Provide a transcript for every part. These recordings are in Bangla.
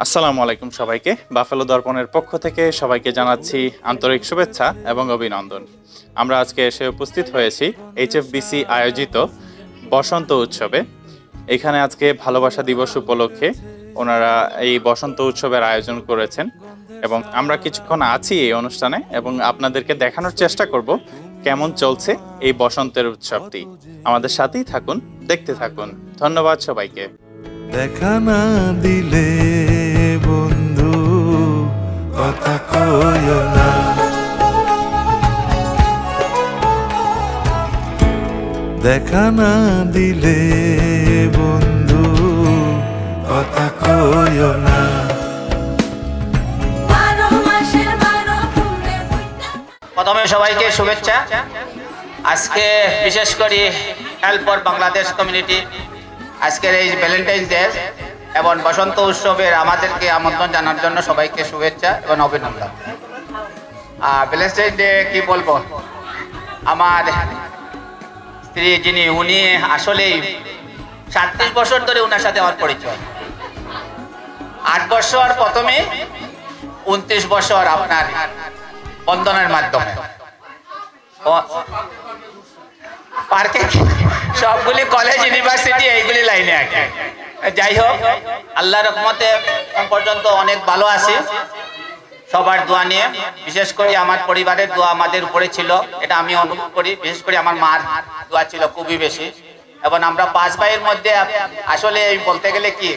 আসসালামু আলাইকুম সবাইকে। বাফেলো দর্পণের পক্ষ থেকে সবাইকে জানাচ্ছি আন্তরিক শুভেচ্ছা এবং অভিনন্দন। আমরা আজকে এসে উপস্থিত হয়েছি HFBC আয়োজিত বসন্ত উৎসবে। এখানে আজকে ভালোবাসা দিবস উপলক্ষে ওনারা এই বসন্ত উৎসবের আয়োজন করেছেন এবং আমরা কিছুক্ষণ আছি এই অনুষ্ঠানে এবং আপনাদেরকে দেখানোর চেষ্টা করব কেমন চলছে এই বসন্তের উৎসবটি। আমাদের সাথেই থাকুন, দেখতে থাকুন। ধন্যবাদ সবাইকে। দেখা না দিলে বন্ধু কথা কইও না, দেখা না দিলে বন্ধু কথা কইও না। প্রথমে সবাইকে শুভেচ্ছা। আজকে বিশেষ করে হেল্প ফর বাংলাদেশ কমিউনিটি আজকের এই ভ্যালেন্টাইন্স ডে এবং বসন্ত উৎসবের আমাদেরকে আমন্ত্রণ জানার জন্য সবাইকে শুভেচ্ছা এবং অভিনন্দন। ভ্যালেন্টাইন্স ডে কি বলবো, আমার স্ত্রী যিনি উনি আসলেই 37 বছর ধরে ওনার সাথে আমার পরিচয়। 8 বছর প্রথমে, 29 বছর আপনার বন্ধনের মাধ্যমে পার্কে, সবগুলি কলেজ ইউনিভার্সিটি এইগুলি লাইনে আগে। যাই হোক, আল্লাহর রহমতে পর্যন্ত অনেক ভালো আছি। সবার দোয়া নিয়ে, বিশেষ করে আমার পরিবারের দোয়া আমাদের উপরে ছিল, এটা আমি অনুভব করি। বিশেষ করে আমার মার দোয়া ছিল খুবই বেশি। এবং আমরা 5 ভাইয়ের মধ্যে আসলে বলতে গেলে কি,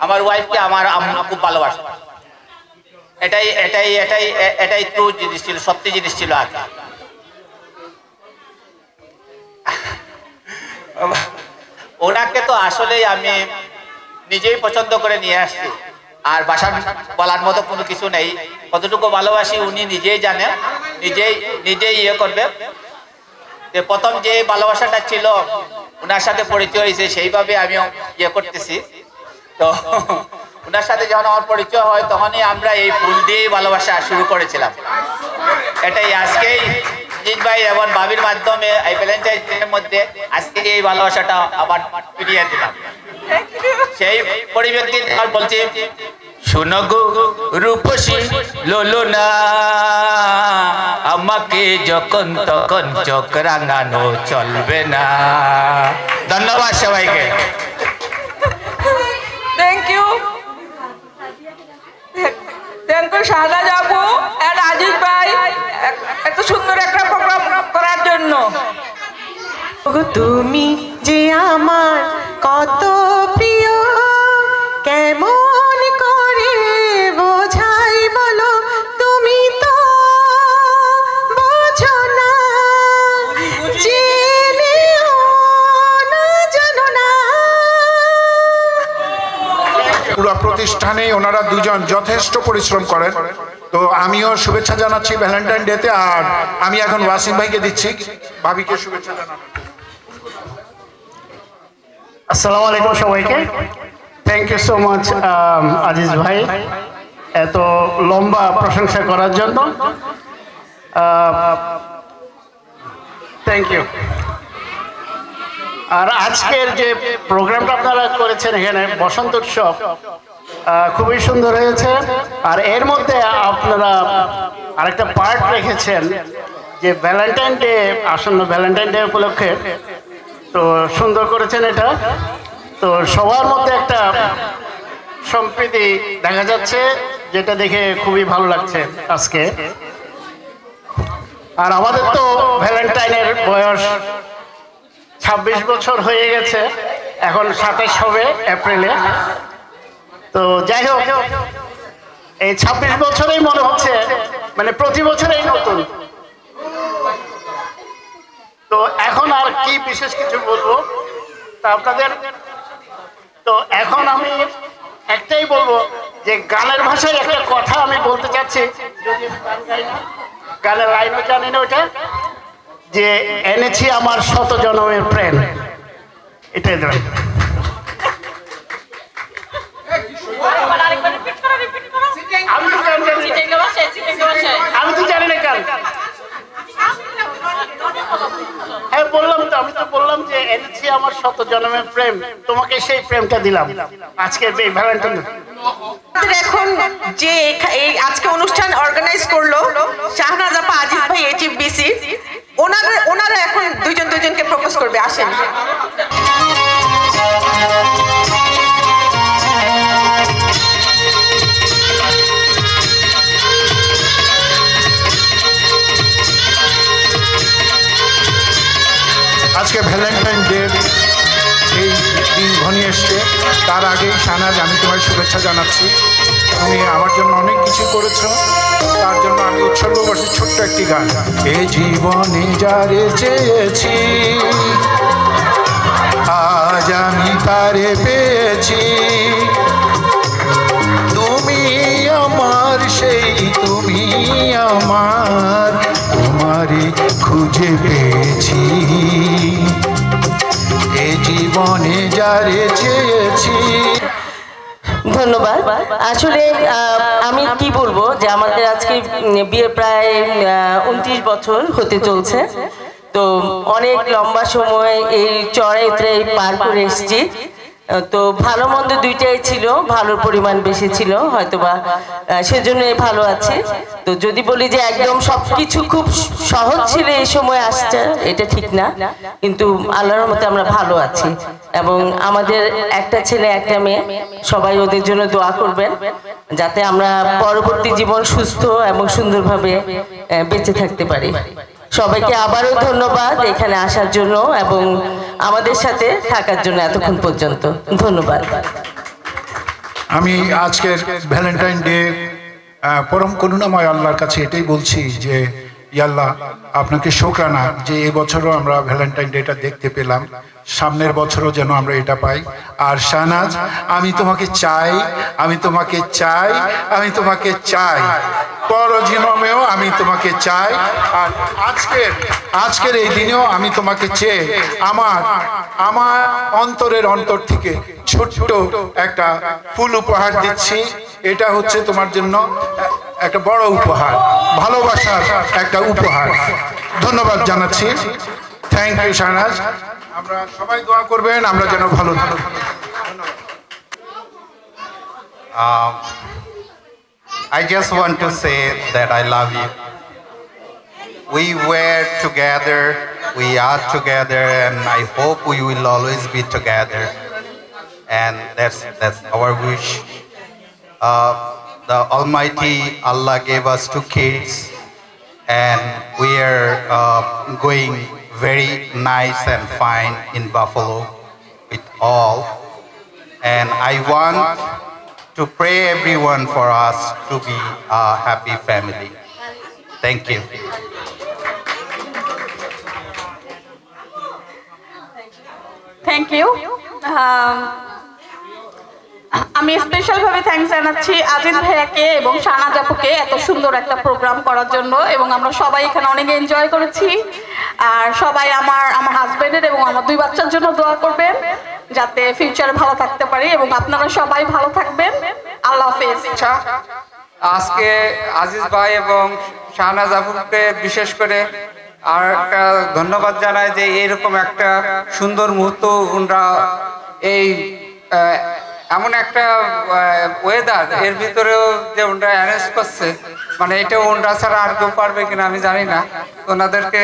আমার ওয়াইফকে আমার আম্মা খুব ভালোবাসে। এটাই এটাই এটাই এটাই ট্রু জিনিস ছিল, সত্যি জিনিস ছিল আগে। ওনাকে তো আসলেই আমি নিজেই পছন্দ করে নিয়ে আসছি, আর বাসা বলার মতো কোনো কিছু নেই। কতটুকু ভালোবাসি উনি নিজেই জানেন, নিজেই ইয়ে করবে। যে প্রথম যে ভালোবাসাটা ছিল ওনার সাথে পরিচয় হয়েছে, সেইভাবে আমিও ইয়ে করতেছি। তো ওনার সাথে যখন আমার পরিচয় হয় তখনই আমরা এই ফুল দিয়েই ভালোবাসা শুরু করেছিলাম। এটাই আজকেই জিৎ ভাই এবং ভাবির মাধ্যমে এই ভ্যালেন্টাইন্স ডের মধ্যে আজকে এই ভালোবাসাটা আবার ফিরিয়ে দিলাম। সেই পরিপ্রেক্ষিতে বলছি, শুনো গো রূপসী লোলনা, আমাকে যখন তখন চোখ রাঙানো চলবে না। ধন্যবাদ সবাইকে। থ্যাংক ইউ শাহনাজ আপু এন্ড আজিজ ভাই, এত সুন্দর একটা প্রোগ্রাম করার জন্য। তুমি যে আমার কত প্রিয়, কেমন করে বোঝাই বলো, তুমি তো বোঝো না, জেনেও না জানো না। পুরো প্রতিষ্ঠানে ওনারা দুজন যথেষ্ট পরিশ্রম করেন। তো আমিও শুভেচ্ছা জানাচ্ছি ভ্যালেন্টাইন ডেতে। আর আমি এখন ওয়াসিম ভাইকে দিচ্ছি, ভাবিকে শুভেচ্ছা জানাবো। আসসালামু আলাইকুম সবাইকে। Thank you so much Aziz ভাই এত লম্বা প্রশংসা করার জন্য। Thank you. আর আজকের যে প্রোগ্রামটা আপনারা করেছেন এখানে বসন্ত উৎসব, খুবই সুন্দর হয়েছে। আর এর মধ্যে আপনারা আরেকটা পার্ট রেখেছেন যে ভ্যালেন্টাইন ডে, আসন্ন ভ্যালেন্টাইন ডে উপলক্ষে, তো সুন্দর করেছেন এটা। তো সবার মধ্যে একটা সম্প্রীতি দেখা যাচ্ছে, যেটা দেখে খুবই ভালো লাগছে আজকে। আর আমাদের তো ভ্যালেন্টাইনের বয়স 26 বছর হয়ে গেছে, এখন 27 হবে এপ্রিলে। তো যাই হোক, এই 26 বছরেই মনে হচ্ছে মানে প্রতি বছরেই নতুন। তো এখন আর কি বিশেষ কিছু বলবো তা আপনাদের। তো এখন আমি একটাই বলবো যে গানের ভাষায় একটা কথা আমি বলতে চাচ্ছি, গানের লাইনও জানি না ওটা, যে এনেছি আমার শত জনমের প্রেম। এটাই ধরেন। আমি তো জানি না গান। হ্যাঁ বললাম তো, আমি তো বললাম যে এনেছি আমার শত জন্মের প্রেম, তোমাকে সেই প্রেমটা দিলাম আজকে এই ভ্যালেন্টাইন। দেখো এখন যে এই আজকে অনুষ্ঠান অর্গানাইজ করলো শাহনাজ আপা, আজিজ ভাই, HFBC, ওনারা এখন দুজনকে প্রপোজ করবে। আসেন। আজকে ভ্যালেন্টাইন ডে এই দিন ঘনিয়ে এসছে, তার আগেই শাহনাজ আমি তোমায় শুভেচ্ছা জানাচ্ছি। তুমি আমার জন্য অনেক কিছু করেছো, তার জন্য আমি উৎসর্গ করছি ছোট্ট একটি গান। এ জীবনে যারে চেয়েছি আজ আমি তারে পেয়েছি, তুমি আমার সেই তুমি আমার, তোমারই খুঁজে পেয়েছি। এ জীবনে যারে চেয়েছি। ধন্যবাদ। আসলে আমি কি বলবো যে আমাদের আজকে বিয়ে প্রায় 29 বছর হতে চলছে। তো অনেক লম্বা সময় এই চড়াই উতরাই পার করে এসেছি। তো ভালো মন্দ দুইটাই ছিল, ভালোর পরিমাণ বেশি ছিল হয়তোবা, সেজন্য ভালো আছে। তো যদি বলি যে একদম সবকিছু খুব সহজ ছিল এই সময় আসছে, এটা ঠিক না, কিন্তু আল্লাহর রহমতে আমরা ভালো আছি। এবং আমাদের একটা ছেলে একটা মেয়ে, সবাই ওদের জন্য দোয়া করবেন যাতে আমরা পরবর্তী জীবন সুস্থ এবং সুন্দরভাবে বেঁচে থাকতে পারি। সবাইকে আবারও ধন্যবাদ এখানে আসার জন্য এবং আমাদের সাথে থাকার জন্য এতক্ষণ পর্যন্ত। ধন্যবাদ। আমি আজকের ভ্যালেন্টাইন ডে পরম করুণাময় আল্লাহর কাছে এটাই বলছি যে আল্লাহ আপনাকে শুকরানা যে এবছরও আমরা ভ্যালেন্টাইন ডেটা দেখতে পেলাম, সামনের বছরও যেন আমরা এটা পাই। আর শাহনাজ, আমি তোমাকে চাই, আমি তোমাকে চাই, আমি তোমাকে চাই, পরজীবনেও আমি তোমাকে চাই। আর আজকের এই দিনেও আমি তোমাকে চেয়ে আমার অন্তরের অন্তর থেকে ছোট্ট একটা ফুল উপহার দিচ্ছি। এটা হচ্ছে তোমার জন্য একটা বড় উপহার, ভালোবাসার একটা উপহার। ধন্যবাদ জানাচ্ছি। Thank you Shahnaz. আমরা সবাই দোয়া করবেন আমরা যেন ভালো থাকি। I just want to say that I love you. We were together, we are together, and I hope we will always be together. And that's our wish. The Almighty Allah gave us 2 kids, and we are going very nice and fine in Buffalo with all. And I want to pray everyone for us to be a happy family. Thank you. Thank you. আমি স্পেশাল ভাবে থ্যাঙ্কস জানাচ্ছি আজিজ ভাইয়াকে এবং শাহনাজ আপুকে এত সুন্দর একটা প্রোগ্রাম করার জন্য, এবং আমরা সবাই এখানে অনেক এনজয় করেছি। আর সবাই আমার হাজবেন্ডের এবং আমার 2 বাচ্চার জন্য দোয়া করবেন যাতে ফিউচারে ভালো থাকতে পারি, এবং আপনারা সবাই ভালো থাকবেন। আল্লাহ হাফেজ। আজকে আজিজ ভাই এবং শাহনাজ আপুকে বিশেষ করে আর একটা ধন্যবাদ জানাই যে এরকম একটা সুন্দর মুহূর্ত ওনারা এই এমন একটা ওয়েদার এর ভিতরেও যে ওনারা অ্যারেঞ্জ করছে, মানে এটা ওনারা ছাড়া আর কেউ পারবে কিনা আমি জানি না। ওনাদেরকে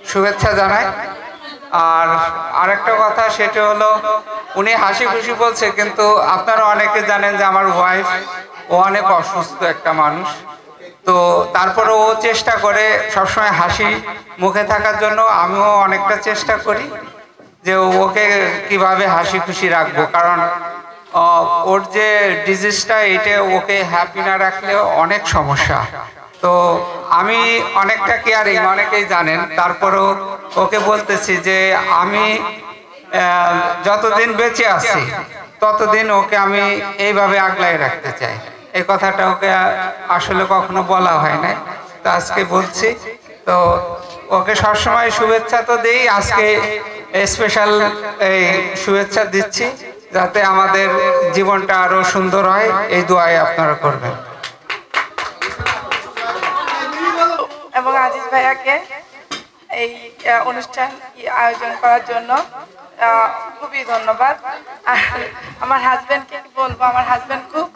শুভেচ্ছা জানাই। আর আরেকটা কথা সেটা হলো উনি হাসি খুশি বলছে, কিন্তু আপনারা অনেকে জানেন যে আমার ওয়াইফ ও অনেক অসুস্থ একটা মানুষ। তো তারপরে ও চেষ্টা করে সবসময় হাসি মুখে থাকার জন্য, আমিও অনেকটা চেষ্টা করি যে ওকে কিভাবে হাসি খুশি রাখবো, কারণ ওর যে ডিজিজটা এটা ওকে হ্যাপি না রাখলে অনেক সমস্যা। তো আমি অনেকটা কেয়ারিং, অনেকেই জানেন, তারপরেও ওকে বলতেছি যে আমি যতদিন বেঁচে আছি ততদিন ওকে আমি এইভাবে আগলায় রাখতে চাই। এই কথাটা ওকে আসলে কখনো বলা হয় না, তো আজকে বলছি। তো ওকে সবসময় শুভেচ্ছা তো দেই, আজকে স্পেশাল এই শুভেচ্ছা দিচ্ছি যাতে আমাদের জীবনটা আরো সুন্দর হয়, এই দোয়াই আপনারা করবেন। এবং আজিজ ভাইয়াকে এই অনুষ্ঠান আয়োজন করার জন্য খুবই ধন্যবাদ। আর আমার হাজব্যান্ডকে কি বলবো, আমার হাজব্যান্ড খুব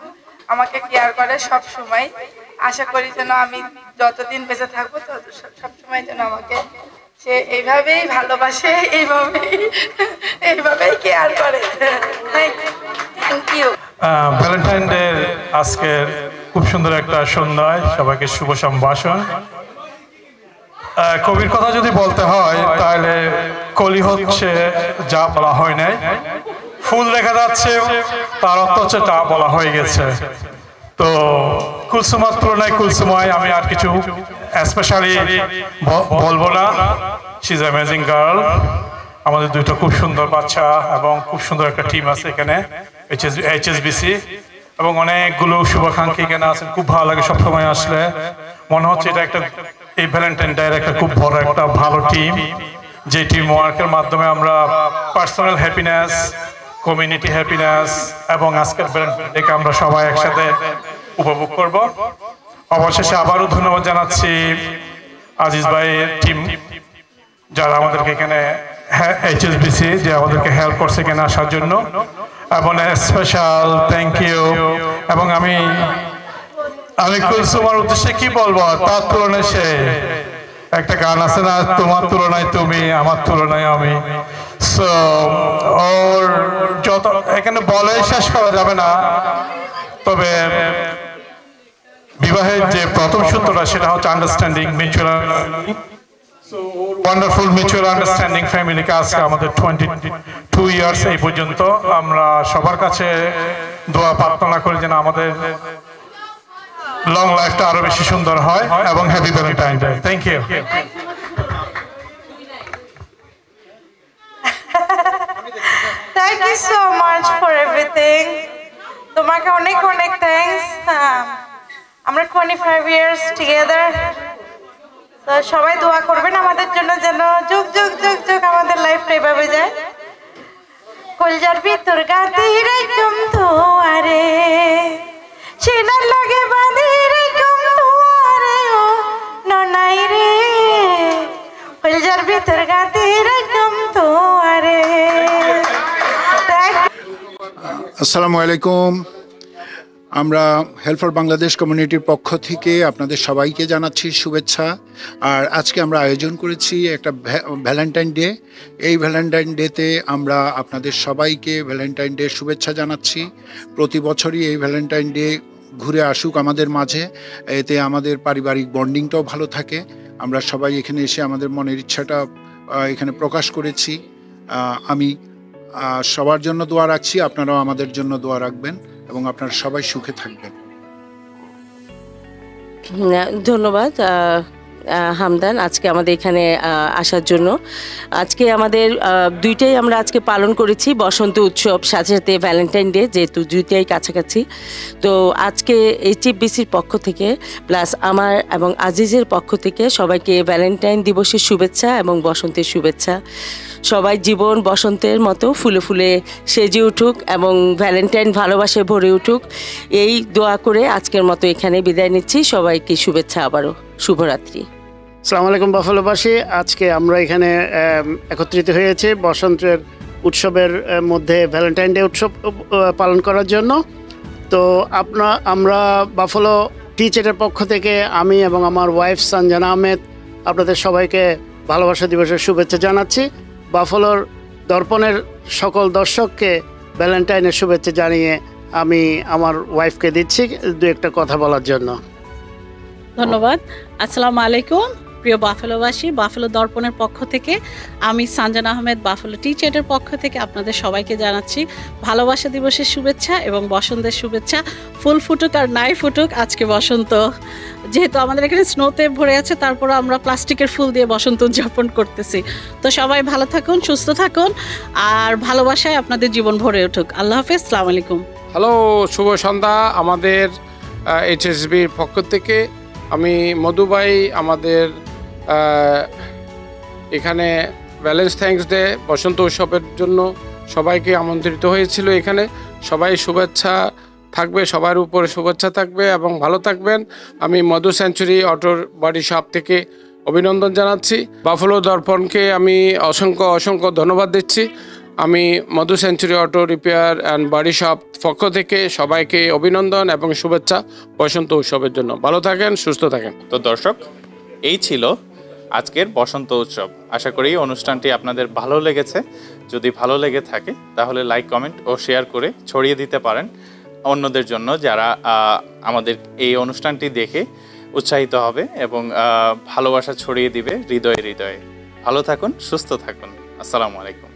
আমাকে কেয়ার করে সব সময়। আশা করি যেন আমি যতদিন বেঁচে থাকবো তত সবসময় যেন আমাকে সে এইভাবেই ভালোবাসে, এইভাবেই কেয়ার করে। Thank you. ভ্যালেন্টাইন ডে আজকে খুব সুন্দর একটা সন্ধ্যায় সবাইকে শুভ সম্ভাষণ। কবির কথা যদি বলতে হয় তাহলে কলি হচ্ছে যা বলা হয় নাই, ফুল দেখা যাচ্ছে তার অর্থ হচ্ছে তা বলা হয়ে গেছে। তো কুলসুমার তুলনায় কুলসুমায় আমি আর কিছু স্পেশালি বলবো না। She is amazing girl. আমাদের দুটো খুব সুন্দর বাচ্চা এবং খুব সুন্দর একটা টিম আছে এখানে HSBC, এবং অনেকগুলো শুভাকাঙ্ক্ষী এখানে আছেন। খুব ভালো লাগে সবসময় আসলে, মনে হচ্ছে এটা একটা এই ভ্যালেন্টাইন ডে একটা খুব বড় একটা ভালো টিম, যে টিম ওয়ার্কের মাধ্যমে আমরা পার্সোনাল হ্যাপিনেস, কমিউনিটি হ্যাপিনেস এবং আজকের ভ্যালেন্টাইন ডেকে আমরা সবাই একসাথে উপভোগ করব। অবশেষে আবারও ধন্যবাদ জানাচ্ছি আজিজ ভাইয়ের টিম যারা আমাদেরকে এখানে HSBC যে আমাদেরকে হেল্প করছে এখানে আসার জন্য, এবং স্পেশাল থ্যাংক ইউ। এবং আমি কুলসুমার উদ্দেশ্যে কি বলবো, তার তুলনায় সে একটা গান আছে না, তোমার তুলনায় তুমি, আমার তুলনায় আমি। সো ওর যত এখানে বলে শেষ করা যাবে না, তবে বিবাহের যে প্রথম সূত্রটা সেটা হচ্ছে understanding, mutual wonderful mutual understanding ফ্যামিলিকে আজকে আমাদের 22 ইয়ার্স এই পর্যন্ত। আমরা সবার কাছে দোয়া প্রার্থনা করি যেন আমাদের লং লাইফটা আরো বেশি সুন্দর হয়, এবং happy Valentine day. Thank you. Thank you so much for everything. তোমাকে অনেক অনেক থ্যাঙ্কস। আমরা 25 years together. তো সবাই দোয়া করবেন আমাদের জন্য যেন যুগ যুগ যুগ যুগ আমাদের লাইফটা এভাবে যায়। কলজার ভিতর গাঁথি রাইকম তোয়ারে, সেনার লাগে বাঁধি রাইকম তোয়ারে ও ননাই রে, কলজার ভিতর গাঁথি রাইকম তোয়ারে। আসসালামু আলাইকুম। আমরা হেল্প ফর বাংলাদেশ কমিউনিটির পক্ষ থেকে আপনাদের সবাইকে জানাচ্ছি শুভেচ্ছা। আর আজকে আমরা আয়োজন করেছি একটা ভ্যালেন্টাইন ডে। এই ভ্যালেন্টাইন ডেতে আমরা আপনাদের সবাইকে ভ্যালেন্টাইন ডে শুভেচ্ছা জানাচ্ছি। প্রতি বছরই এই ভ্যালেন্টাইন ডে ঘুরে আসুক আমাদের মাঝে, এতে আমাদের পারিবারিক বন্ডিংটাও ভালো থাকে। আমরা সবাই এখানে এসে আমাদের মনের ইচ্ছাটা এখানে প্রকাশ করেছি। আমি সবার জন্য দোয়া রাখছি, আপনারাও আমাদের জন্য দোয়া রাখবেন এবং আপনারা সবাই সুখে থাকবেন। ধন্যবাদ হামদান আজকে আমাদের এখানে আসার জন্য। আজকে আমাদের দুইটাই আমরা আজকে পালন করেছি, বসন্ত উৎসব সাথে সাথে ভ্যালেন্টাইন ডে, যেহেতু দুইটাই কাছাকাছি। তো আজকে HSBCর পক্ষ থেকে প্লাস আমার এবং আজিজের পক্ষ থেকে সবাইকে ভ্যালেন্টাইন দিবসের শুভেচ্ছা এবং বসন্তের শুভেচ্ছা। সবাই জীবন বসন্তের মতো ফুলে ফুলে সেজে উঠুক এবং ভ্যালেন্টাইন ভালোবাসে ভরে উঠুক, এই দোয়া করে আজকের মতো এখানে বিদায় নিচ্ছি। সবাইকে শুভেচ্ছা, আবারও শুভরাত্রি। আসসালামু আলাইকুম বাফালোবাসী। আজকে আমরা এখানে একত্রিত হয়েছি বসন্তের উৎসবের মধ্যে ভ্যালেন্টাইন ডে উৎসব পালন করার জন্য। তো আমরা বাফালো টিচারের পক্ষ থেকে আমি এবং আমার ওয়াইফ সানজানা আহমেদ আপনাদের সবাইকে ভালোবাসা দিবসের শুভেচ্ছা জানাচ্ছি। বাফালোর দর্পণের সকল দর্শককে ভ্যালেন্টাইনের শুভেচ্ছা জানিয়ে আমি আমার ওয়াইফকে দিচ্ছি দু একটা কথা বলার জন্য। ধন্যবাদ। আসসালামু আলাইকুম প্রিয় বাফেলোবাসী। বাফেলো দর্পণের পক্ষ থেকে আমি সানজানা আহমেদ বাফেলো টিচারের পক্ষ থেকে আপনাদের সবাইকে জানাচ্ছি ভালোবাসা দিবসের শুভেচ্ছা এবং বসন্তের শুভেচ্ছা। ফুল ফুটুক আর নাই ফুটুক, আজকে বসন্ত, যেহেতু আমাদের এখানে স্নোতে ভরে আছে, তারপরে আমরা প্লাস্টিকের ফুল দিয়ে বসন্ত উদযাপন করতেছি। তো সবাই ভালো থাকুন, সুস্থ থাকুন, আর ভালোবাসায় আপনাদের জীবন ভরে উঠুক। আল্লাহ হাফেজ, আসসালামু আলাইকুম। হ্যালো, শুভ সন্ধ্যা। আমাদের HSBর পক্ষ থেকে আমি মধুবাই আমাদের এখানে ভ্যালেন্স থ্যাঙ্কস ডে বসন্ত উৎসবের জন্য সবাইকে আমন্ত্রিত হয়েছিল। এখানে সবাই শুভেচ্ছা থাকবে, সবার উপরে শুভেচ্ছা থাকবে এবং ভালো থাকবেন। আমি মধু সেঞ্চুরি অটোর বডি শপ থেকে অভিনন্দন জানাচ্ছি। বাফেলো দর্পণকে আমি অসংখ্য অসংখ্য ধন্যবাদ দিচ্ছি। আমি Madhu century auto repair and body shop পক্ষ থেকে সবাইকে অভিনন্দন এবং শুভেচ্ছা বসন্ত উৎসবের জন্য। ভালো থাকেন, সুস্থ থাকেন। তো দর্শক, এই ছিল আজকের বসন্ত উৎসব। আশা করি অনুষ্ঠানটি আপনাদের ভালো লেগেছে। যদি ভালো লেগে থাকে তাহলে লাইক, কমেন্ট ও শেয়ার করে ছড়িয়ে দিতে পারেন অন্যদের জন্য, যারা আমাদের এই অনুষ্ঠানটি দেখে উৎসাহিত হবে এবং ভালোবাসা ছড়িয়ে দিবে হৃদয়ে হৃদয়ে। ভালো থাকুন, সুস্থ থাকুন। আসসালামু আলাইকুম।